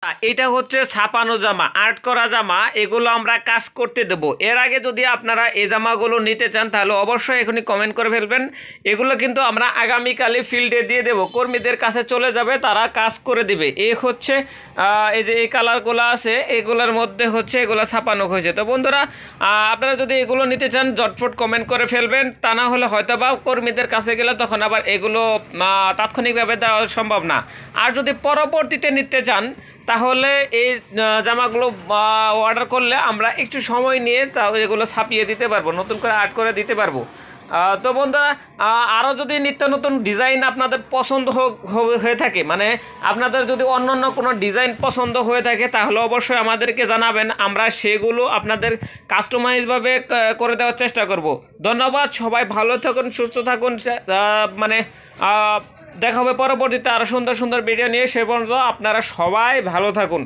এটা হচ্ছে ছাপানো জামা, আর্ট করা জামা, এগুলো আমরা কাজ করতে দেব। এর আগে যদি আপনারা এই জামাগুলো নিতে চান তাহলে অবশ্যই এখনই কমেন্ট করে ফেলবেন। এগুলো কিন্তু আমরা আগামীকালই ফিল্ডে দিয়ে দেব, কর্মীদের কাছে চলে যাবে, তারা কাজ করে দিবে। এই হচ্ছে এই যে এই কালারগুলো আছে এগুলোর মধ্যে হচ্ছে এগুলো ছাপানো হয়েছে। তো বন্ধুরা, আপনারা যদি এগুলো নিতে চান জটফট কমেন্ট করে ফেলবেন, তা না হলে হয়তো বা কর্মীদের কাছে গেলে তখন আবার এগুলো তাৎক্ষণিকভাবে দেওয়া সম্ভব না। আর যদি পরবর্তীতে নিতে চান তাহলে এই জামাগুলো অর্ডার করলে আমরা একটু সময় নিয়ে তাও এগুলো ছাপিয়ে দিতে পারবো, নতুন করে আর্ট করে দিতে পারবো। তো বন্ধুরা, আরও যদি নিত্য নতুন ডিজাইন আপনাদের পছন্দ হয়ে থাকে, মানে আপনাদের যদি অন্য অন্য কোনো ডিজাইন পছন্দ হয়ে থাকে তাহলে অবশ্যই আমাদেরকে জানাবেন, আমরা সেগুলো আপনাদের কাস্টমাইজভাবে করে দেওয়ার চেষ্টা করব। ধন্যবাদ, সবাই ভালো থাকুন, সুস্থ থাকুন। মানে দেখা হবে পরবর্তীতে আরও সুন্দর সুন্দর ভিডিও নিয়ে। সে পর্যন্ত আপনারা সবাই ভালো থাকুন।